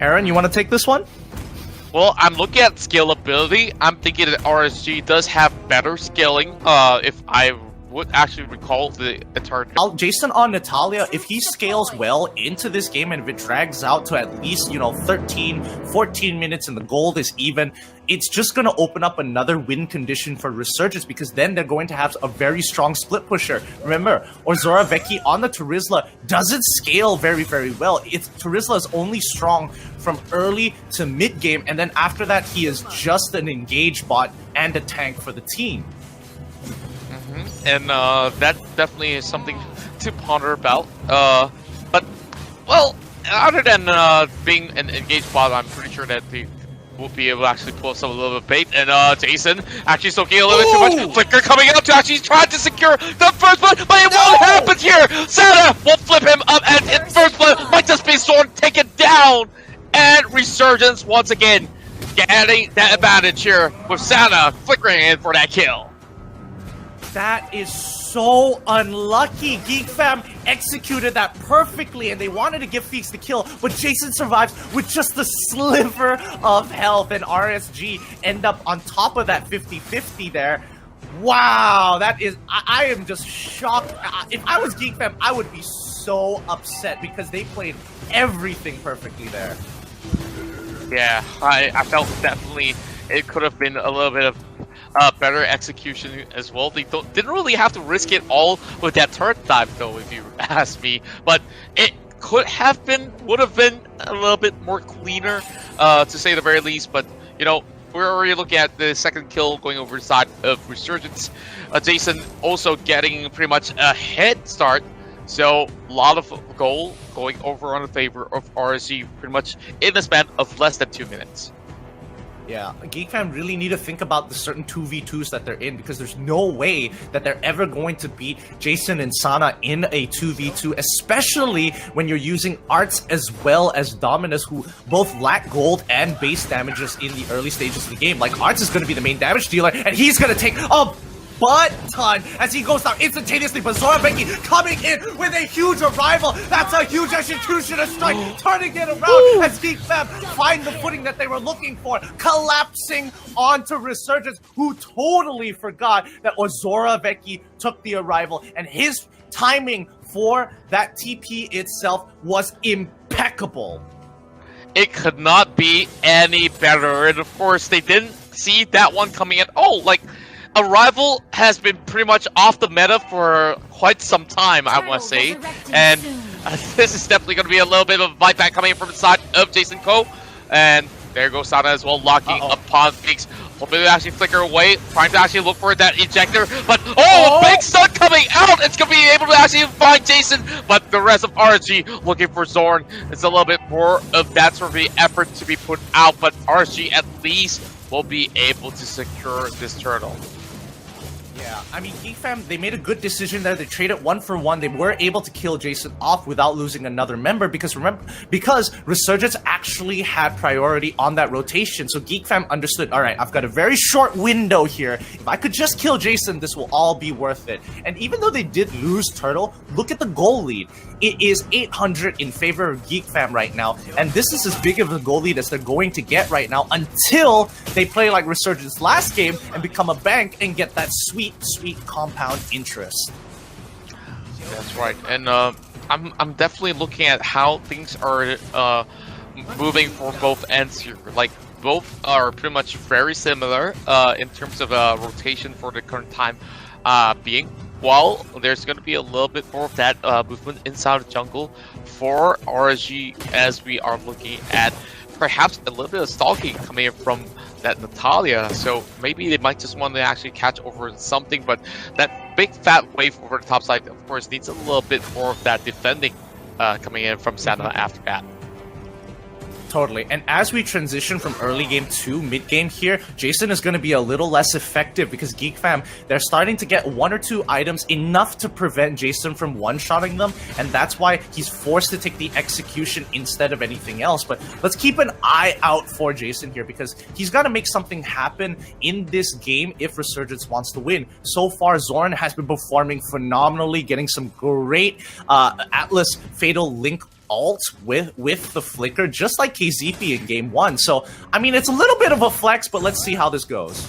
Aaron, you want to take this one? Well, I'm looking at scalability. I'm thinking that RSG does have better scaling. If I would actually recall the entire. Jason on Natalia, if he scales well into this game and if it drags out to at least, 13, 14 minutes and the gold is even, it's just going to open up another win condition for Resurgence because then they're going to have a very strong split pusher. Remember, Ozora Vecchi on the Terizla doesn't scale very, very well. Terizla is only strong from early to mid game, and then after that, he is just an engage bot and a tank for the team. And that definitely is something to ponder about. But, well, other than being an engaged bot, I'm pretty sure that they will be able to actually pull some a little bit bait. And Jason actually soaking a little bit too much. Flicker coming out to actually try to secure the first blood, but it won't happen here. Santa will flip him up, and in first blood might just be Zorn taken down. And Resurgence once again getting that advantage here with Santa flickering in for that kill. That is so unlucky. Geek Fam executed that perfectly, and they wanted to give Feeks the kill, but Jason survives with just a sliver of health, and RSG end up on top of that 50-50 there. Wow, that is... I am just shocked. If I was Geek Fam, I would be so upset because they played everything perfectly there. Yeah, I felt definitely it could have been a little bit of better execution as well. They didn't really have to risk it all with that turret dive, though, if you ask me. But it would have been a little bit more cleaner, to say the very least. But we're already looking at the second kill going over the side of Resurgence. Jason also getting pretty much a head start. So a lot of goal going over on the favor of RSG, pretty much in the span of less than 2 minutes. Yeah, Geek Fam really need to think about the certain 2v2s that they're in because there's no way that they're ever going to beat Jason and Sana in a 2v2, especially when you're using Arts as well as Dominus, who both lack gold and base damages in the early stages of the game. Like, Arts is going to be the main damage dealer, and he's going to take a butt ton as he goes down instantaneously, but Zora Becky coming in with a huge arrival. That's a huge executioner strike, turning it around as Geek Fam find the footing that they were looking for, collapsing onto Resurgence, who totally forgot that Ozora Vecchi took the arrival, and his timing for that TP itself was impeccable. It could not be any better, and of course they didn't see that one coming at all. Like, Arrival has been pretty much off the meta for quite some time, I must say. And this is definitely going to be a little bit of a bite back coming in from the side of Jason Ko. And there goes Sana as well, locking upon Feeks. Hoping to actually flicker away, trying to actually look for that ejector. But, big stun coming out! It's going to be able to actually find Jason. But the rest of RSG looking for Zorn. It's a little bit more of that sort of the effort to be put out. But RSG at least will be able to secure this turtle. Yeah, I mean, Geek Fam, they made a good decision there. They traded 1-for-1. They were able to kill Jason off without losing another member because Resurgence actually had priority on that rotation. So Geek Fam understood, all right, I've got a very short window here. If I could just kill Jason, this will all be worth it. And even though they did lose Turtle, look at the goal lead. It is 800 in favor of Geek Fam right now. And this is as big of a goal lead as they're going to get right now until they play like Resurgence last game and become a bank and get that sweet compound interest. That's right, and I'm definitely looking at how things are moving for both ends here. Like, both are pretty much very similar in terms of rotation for the current time being. While there's going to be a little bit more of that movement inside the jungle for RSG, as we are looking at perhaps a little bit of stalking coming in from that Natalia, so maybe they might just want to actually catch over something, but that big fat wave over the top side, of course, needs a little bit more of that defending coming in from Santa after that. Totally. And as we transition from early game to mid game here, Jason is going to be a little less effective because Geek Fam, they're starting to get 1 or 2 items enough to prevent Jason from one-shotting them, and that's why he's forced to take the execution instead of anything else. But let's keep an eye out for Jason here because he's got to make something happen in this game if Resurgence wants to win. So far, Zorn has been performing phenomenally, getting some great Atlas Fatal Link ult with the flicker, just like KZP in game 1. So, I mean, it's a little bit of a flex, but let's see how this goes.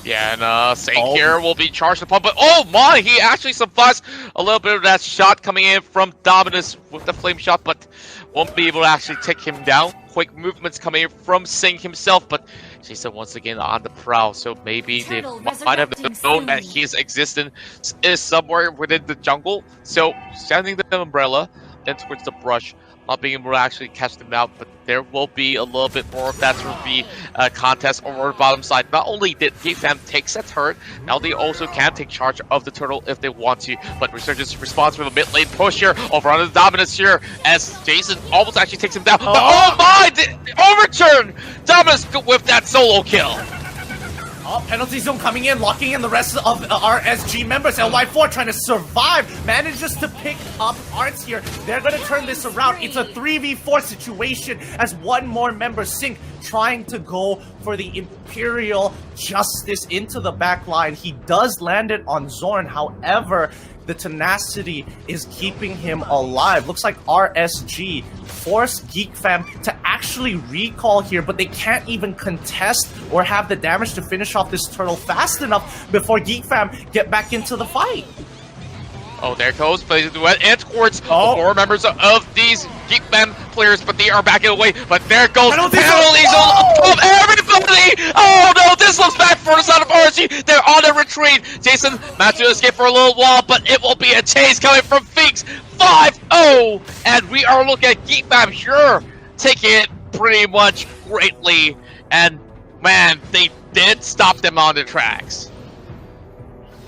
Yeah, and Saint here will be charged upon, but oh my, he actually survives a little bit of that shot coming in from Dominus with the flame shot, but won't be able to actually take him down. Quick movements coming in from Sing himself, but Jason once again on the prowl, so maybe they might have known that his existence is somewhere within the jungle. So, sending the umbrella, then towards the brush, not being able to actually catch them out, but there will be a little bit more of that sort of contest over the bottom side. Not only did GFam take that turret, now they also can take charge of the turtle if they want to, but Resurgence responds with a mid lane push here over on the Dominus here as Jason almost actually takes him down. But oh my! Overturn! Dominus with that solo kill! Oh, penalty zone coming in, locking in the rest of our SG members. LY4 trying to survive, manages to pick up Arts here. They're going to turn this around. It's a 3v4 situation as one more member, Sync, trying to go for the Imperial Justice into the back line. He does land it on Zorn, however, the tenacity is keeping him alive. Looks like RSG forced Geek Fam to actually recall here, but they can't even contest or have the damage to finish off this turtle fast enough before Geek Fam get back into the fight. Oh, there goes plays duet and towards the four members of these Geek Fam players, but they are backing away. But there goes penalties of everybody! Oh no, this looks bad for the side of RSG. They're on a retreat. Jason managed to escape for a little while, but it will be a chase coming from Finks. 5-0, and we are looking at Geek Fam here taking it pretty much greatly. And man, they did stop them on the tracks.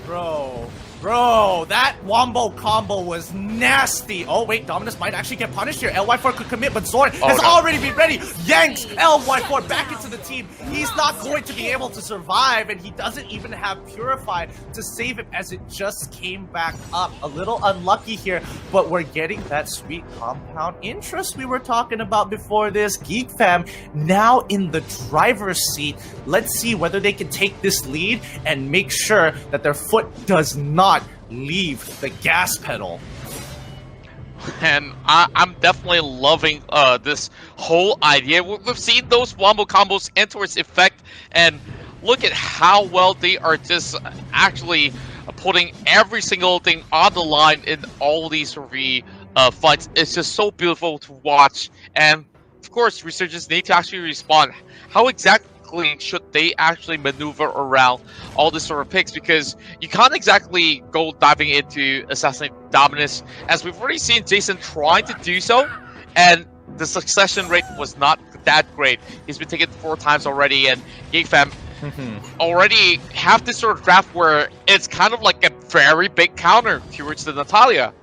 Bro, that wombo combo was nasty. Oh, wait, Dominus might actually get punished here. LY4 could commit, but Zorn has already been ready. Yanks LY4 back into the team. He's not going to be able to survive, and he doesn't even have Purify to save him as it just came back up. A little unlucky here, but we're getting that sweet compound interest we were talking about before this. Geek Fam now in the driver's seat. Let's see whether they can take this lead and make sure that their foot does not leave the gas pedal. And I'm definitely loving this whole idea. We've seen those wombo combos enter its effect, and look at how well they are just actually putting every single thing on the line in all these three fights. It's just so beautiful to watch, and of course Resurgence need to actually respond. How exactly should they actually maneuver around all this sort of picks, because you can't exactly go diving into assassinate Dominus, as we've already seen Jason trying to do so, and the succession rate was not that great. He's been taken 4 times already, and Geek Fam already have this sort of draft where it's kind of like a very big counter towards the Natalia.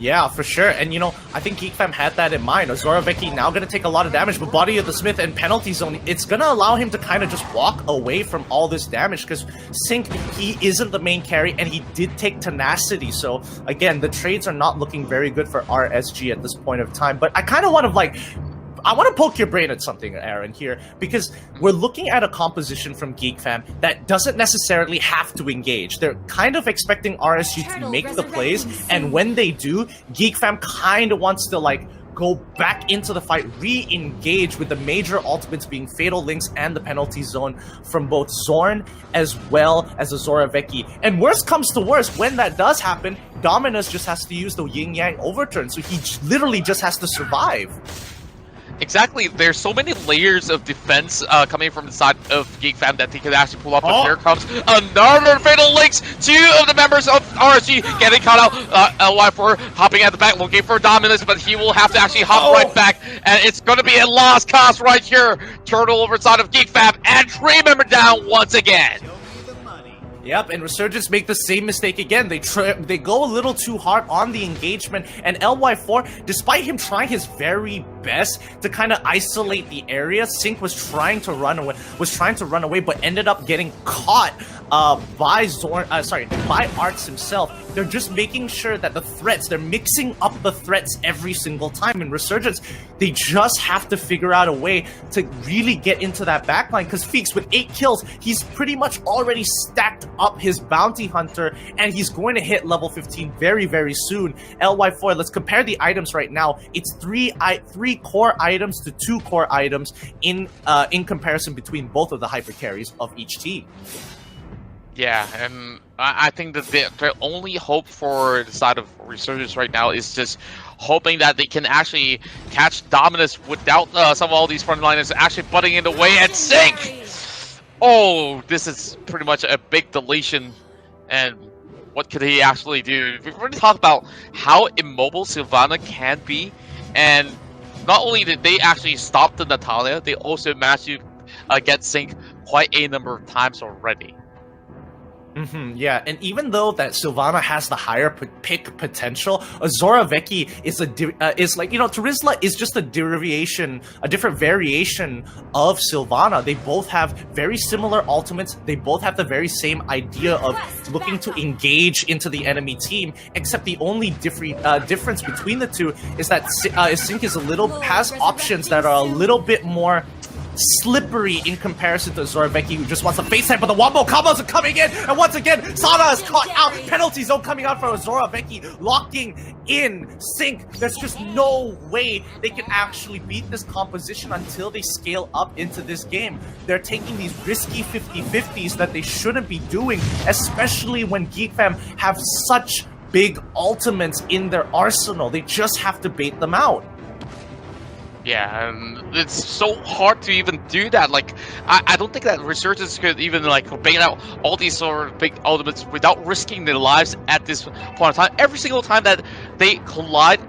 Yeah, for sure. And, you know, I think Geek Fam had that in mind. Azora Vecchi now going to take a lot of damage, but Body of the Smith and Penalty Zone, it's going to allow him to kind of just walk away from all this damage, because Sync, he isn't the main carry, and he did take Tenacity. So, again, the trades are not looking very good for RSG at this point of time. But I kind of want to, like, I want to poke your brain at something, Aaron, here, because we're looking at a composition from Geek Fam that doesn't necessarily have to engage. They're kind of expecting RSG to make the plays, and when they do, Geek Fam kind of wants to, like, go back into the fight, re-engage with the major ultimates being Fatal Links and the Penalty Zone from both Zorn as well as Azora Vecchi. And worst comes to worst, when that does happen, Dominus just has to use the Yin-Yang Overturn, so he literally just has to survive. Exactly, there's so many layers of defense coming from the side of Geek Fam that he could actually pull up. But here comes another Fatal Links. 2 of the members of RSG getting caught out. LY4 hopping at the back, looking for Dominus, but he will have to actually hop right back. And it's going to be a lost cause right here. Turtle over side of Geek Fam, and 3 member down once again. Yep, and Resurgence make the same mistake again. They go a little too hard on the engagement, and LY4, despite him trying his very best to kind of isolate the area, Sync was trying to run away, but ended up getting caught by Arts himself. They're just making sure that they're mixing up the threats every single time. In Resurgence, they just have to figure out a way to really get into that backline, because Feeks, with 8 kills, he's pretty much already stacked up his bounty hunter, and he's going to hit level 15 very, very soon. LY4, let's compare the items right now. It's 3 core items to 2 core items in comparison between both of the hyper carries of each team. Yeah, and I think that the only hope for the side of Resurgence right now is just hoping that they can actually catch Dominus without some of all these frontliners actually butting in the way and sink! Oh, this is pretty much a big deletion, and what could he actually do? We've already talked about how immobile Sylvana can be, and not only did they actually stop the Natalia, they also managed to get Sync quite a number of times already. Yeah, and even though that Sylvana has the higher pick potential, Azora Vecchi is Terizla is just a different variation of Sylvana. They both have very similar ultimates. They both have the very same idea of looking to engage into the enemy team, except the only difference between the two is that Sync has options that are a little bit more slippery in comparison to Azora Vecchi, who just wants to face him, but the wombo combos are coming in, and once again, Sana is caught out. Penalty zone coming out for Azora Vecchi, locking in Sync. There's just no way they can actually beat this composition until they scale up into this game. They're taking these risky 50-50s that they shouldn't be doing, especially when Geek Fam have such big ultimates in their arsenal. They just have to bait them out. Yeah, and it's so hard to even do that. Like, I don't think that Resurgence could even, like, bait out all these sort of big ultimates without risking their lives at this point in time. Every single time that they collide,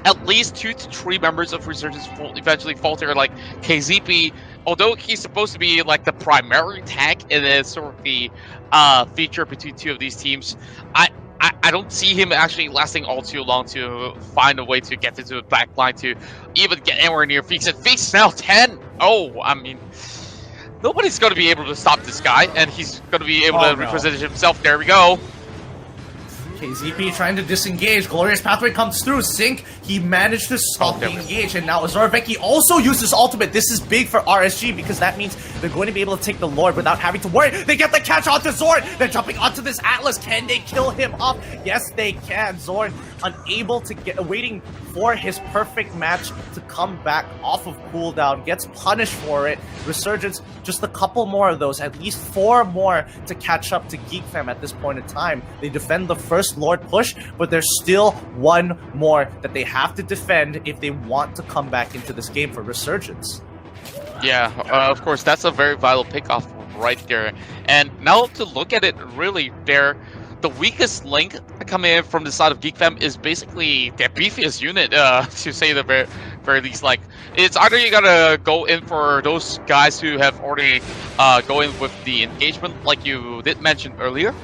at least 2 to 3 members of Resurgence will eventually falter. Like, KZP, although he's supposed to be, like, the primary tank, it is sort of the feature between 2 of these teams. I don't see him actually lasting all too long to find a way to get into the back line to even get anywhere near Feeks. And Feeks is now 10! Oh, I mean, nobody's going to be able to stop this guy, and he's going to be able to reposition himself. There we go. KZP trying to disengage. Glorious Pathway comes through. Sync, he managed to stop the engage, and now Azora Vecchi also uses ultimate. This is big for RSG because that means they're going to be able to take the Lord without having to worry. They get the catch onto Zorn. They're jumping onto this Atlas. Can they kill him off? Yes, they can. Zorn unable to waiting for his perfect match to come back off of cooldown, gets punished for it. Resurgence, just a couple more of those, at least 4 more to catch up to Geek Fam at this point in time. They defend the first Lord push, but there's still 1 more that they have to defend if they want to come back into this game for Resurgence. Yeah, of course, that's a very vital pickoff right there. And now to look at it, really, the weakest link coming in from the side of Geek Fam is basically their beefiest unit, to say the very least. Like, it's either you gotta go in for those guys who have already go in with the engagement, like you did mention earlier,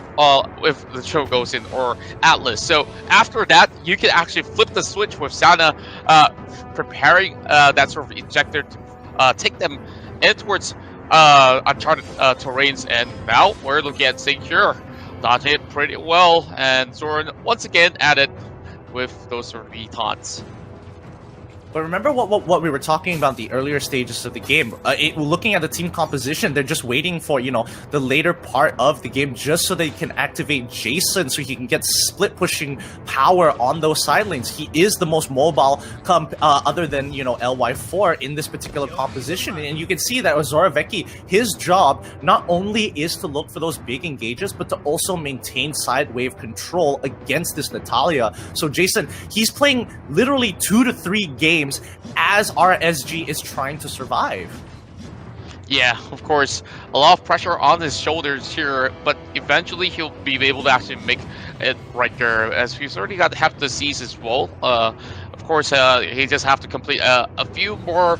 if the show goes in, or Atlas. So after that, you can actually flip the switch with Sana preparing that sort of injector to take them in towards uncharted terrains, and now we're looking at Secure. Dodging it pretty well, and Zoran once again at it with those sort of taunts. But remember what we were talking about the earlier stages of the game. Looking at the team composition, they're just waiting for, the later part of the game just so they can activate Jason so he can get split pushing power on those side lanes. He is the most mobile other than, LY4 in this particular composition. And you can see that Azora Vecchi, his job not only is to look for those big engages, but to also maintain side wave control against this Natalia. So Jason, he's playing literally 2 to 3 games as RSG is trying to survive. Yeah, of course, a lot of pressure on his shoulders here, but eventually he'll be able to actually make it right there, as he's already got half the C's as well. Of course, he just have to complete a few more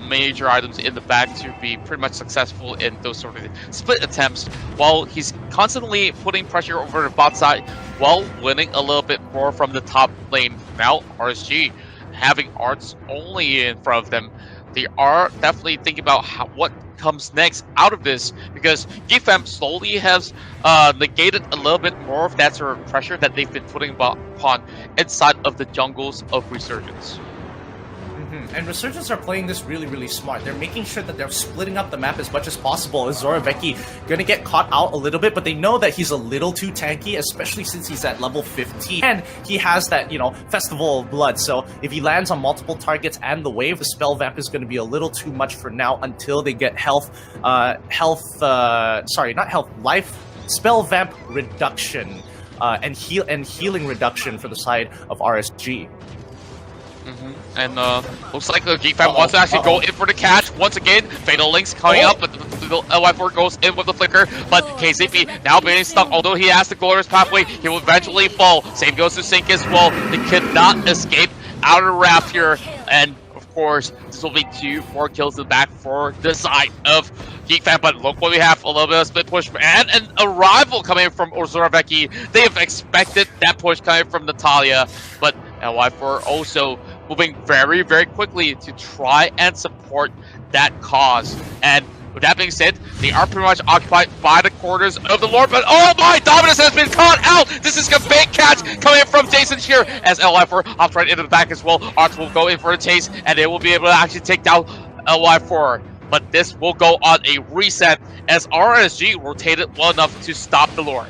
major items in the bag to be pretty much successful in those sort of split attempts, while he's constantly putting pressure over the bot side while winning a little bit more from the top lane. Now, RSG having Arts only in front of them, they are definitely thinking about what comes next out of this, because Geek Fam slowly has negated a little bit more of that sort of pressure that they've been putting upon inside of the jungles of Resurgence. And Resurgence are playing this really, really smart. They're making sure that they're splitting up the map as much as possible. Is Zoraveki gonna get caught out a little bit, but they know that he's a little too tanky, especially since he's at level 15. And he has that, you know, Festival of Blood. So if he lands on multiple targets and the wave, the spell vamp is gonna be a little too much for now until they get life spell vamp reduction and healing reduction for the side of RSG. And looks like the Geek Fam wants to actually go in for the catch once again. Fatal Links coming up, but the LY4 goes in with the flicker. But KZP now being stuck. Although he has the glorious pathway, he will eventually fall. Same goes to Sync as well. He cannot escape out of the raft here. And of course, this will be 2 more kills in the back for the side of Geek Fam. But look what we have, a little bit of split push and an arrival coming from Zoraveki. They have expected that push coming from Natalia, but LY4 also moving very, very quickly to try and support that cause. And with that being said, they are pretty much occupied by the quarters of the Lord, but oh my, Dominus has been caught out! This is a big catch coming from Jason here as LY4 hops right into the back as well. Arts will go in for a chase, and they will be able to actually take down LY4. But this will go on a reset as RSG rotated well enough to stop the Lord.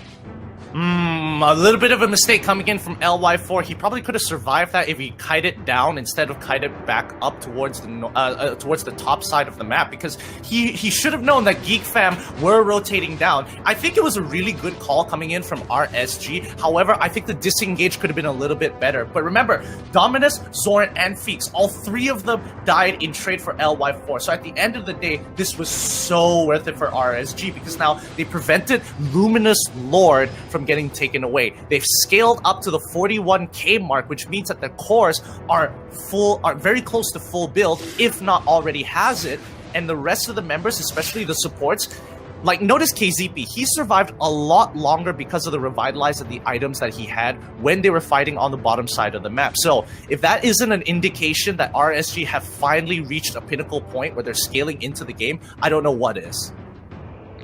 A little bit of a mistake coming in from LY4. He probably could have survived that if he kited down instead of kited back up towards the top side of the map, because he should have known that Geek Fam were rotating down. I think it was a really good call coming in from RSG. However, I think the disengage could have been a little bit better. But remember, Dominus, Zoran, and Feeks, all 3 of them died in trade for LY4. So at the end of the day, this was so worth it for RSG, because now they prevented Luminous Lord from getting taken away. They've scaled up to the 41k mark, which means that their cores are very close to full build, if not already has it. And the rest of the members, especially the supports, like notice KZP, he survived a lot longer because of the revitalize of the items that he had when they were fighting on the bottom side of the map. So if that isn't an indication that RSG have finally reached a pinnacle point where they're scaling into the game, I don't know what is.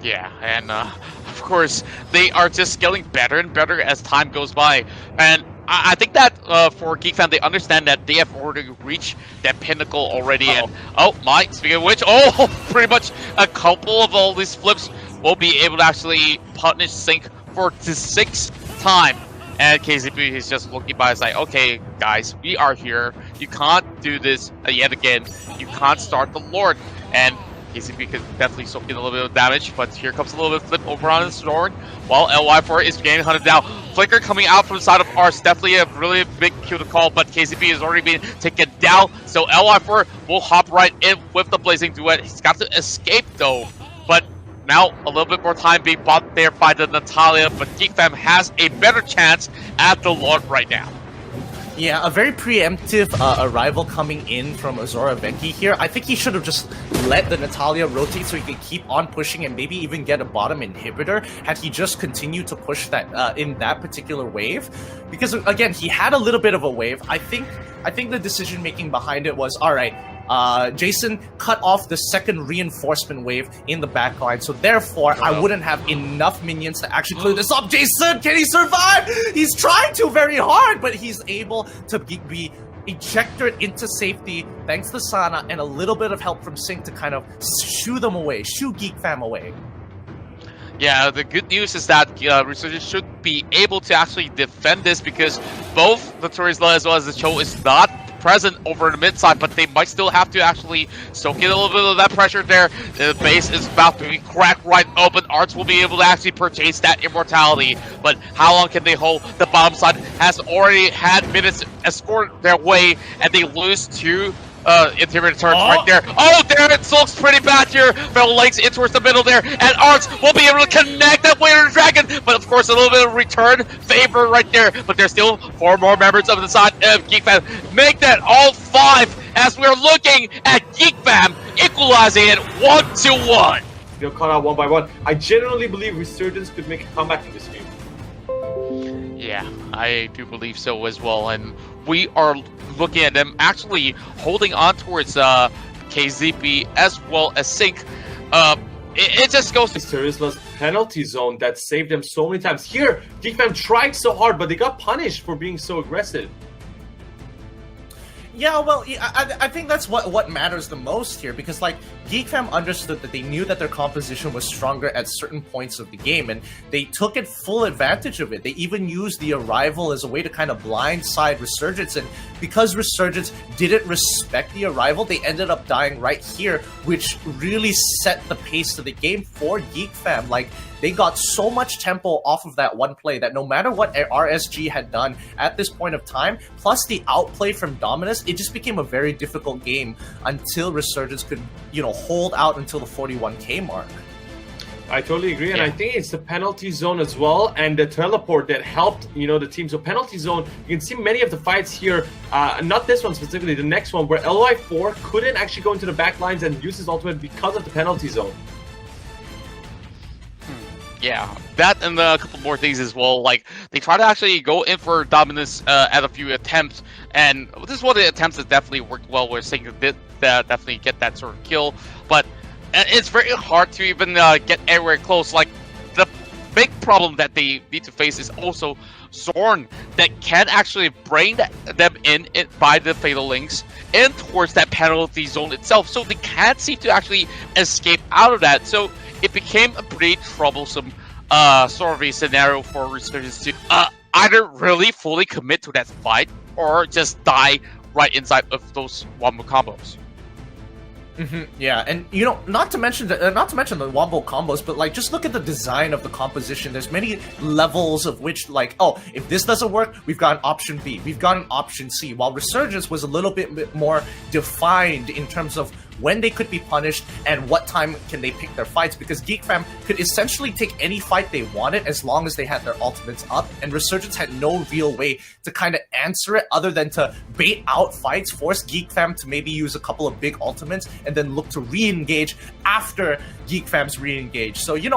Yeah, and of course, they are just scaling better and better as time goes by. And I think that for Geek Fam, they understand that they have already reached that pinnacle already. And oh my, speaking of which, pretty much a couple of all these flips will be able to actually punish Sync for the 6th time. And KZP is just looking by and like, okay, guys, we are here. You can't do this yet again. You can't start the Lord. And KCP could definitely soak in a little bit of damage, but here comes a little bit of flip over on his sword, while LY4 is getting hunted down. Flicker coming out from the side of Ars, definitely a really big kill to call, but KCP has already been taken down, so LY4 will hop right in with the Blazing Duet. He's got to escape though, but now a little bit more time being bought there by the Natalia, but Geek Fam has a better chance at the Lord right now. Yeah, a very preemptive arrival coming in from Zoraveki here. I think he should have just let the Natalia rotate so he could keep on pushing and maybe even get a bottom inhibitor had he just continued to push that in that particular wave. Because again, he had a little bit of a wave. I think the decision making behind it was, all right, Jason cut off the second reinforcement wave in the backline, so therefore I wouldn't have enough minions to actually clear this up. Jason, can he survive? He's trying to very hard, but he's able to be ejected into safety thanks to Sana and a little bit of help from Sync to kind of shoo them away, shoo Geek Fam away. Yeah, the good news is that Resurgence should be able to actually defend this, because both the Turisla as well as the Cho is not present over the mid side, but they might still have to actually soak in a little bit of that pressure there. The base is about to be cracked right open. Arts will be able to actually purchase that immortality, but how long can they hold? The bottom side has already had minutes escort their way, and they lose to interior turns right there. Oh, there it looks pretty bad here. Fell legs in towards the middle there, and Arts will be able to connect that way to the Dragon, but of course a little bit of return favor right there, but there's still 4 more members of the side of Geek Fam. Make that all 5 as we're looking at Geek Fam equalizing it 1-1. They're caught out one by one. I genuinely believe Resurgence could make a comeback in this game. Yeah, I do believe so as well, and we are looking at them actually holding on towards KZP as well as Sync. It just goes. Terizla's penalty zone that saved them so many times. Here, Geek Fam tried so hard, but they got punished for being so aggressive. Yeah, well, I think that's what matters the most here, because like Geek Fam understood that they knew that their composition was stronger at certain points of the game, and they took it full advantage of it. They even used the arrival as a way to kind of blindside Resurgence, and because Resurgence didn't respect the arrival, they ended up dying right here, which really set the pace of the game for Geek Fam. Like, they got so much tempo off of that one play that no matter what RSG had done at this point of time, plus the outplay from Dominus, it just became a very difficult game until Resurgence could, hold out until the 41k mark. I totally agree, and I think it's the penalty zone as well, and the teleport that helped, the team. So penalty zone, you can see many of the fights here, not this one specifically, the next one, where LY4 couldn't actually go into the back lines and use his ultimate because of the penalty zone. Yeah, that and a couple more things as well. Like, they try to actually go in for Dominus at a few attempts, and this is one of the attempts that definitely worked well, where Sing did definitely get that sort of kill, but it's very hard to even get anywhere close. Like, the big problem that they need to face is also Zorn that can actually bring them in by the Fatal Links and towards that penalty zone itself, so they can't seem to actually escape out of that. So it became a pretty troublesome sort of a scenario for Resurgence to either really fully commit to that fight or just die right inside of those wombo combos. Yeah, and not to mention the wombo combos, but like, just look at the design of the composition. There's many levels of which, like, oh, if this doesn't work, we've got an option B, we've got an option C. While Resurgence was a little bit more defined in terms of when they could be punished and what time can they pick their fights, because Geek Fam could essentially take any fight they wanted as long as they had their ultimates up, and Resurgence had no real way to kind of answer it other than to bait out fights, force Geek Fam to maybe use a couple of big ultimates, and then look to re-engage after Geek Fam's re-engage. So,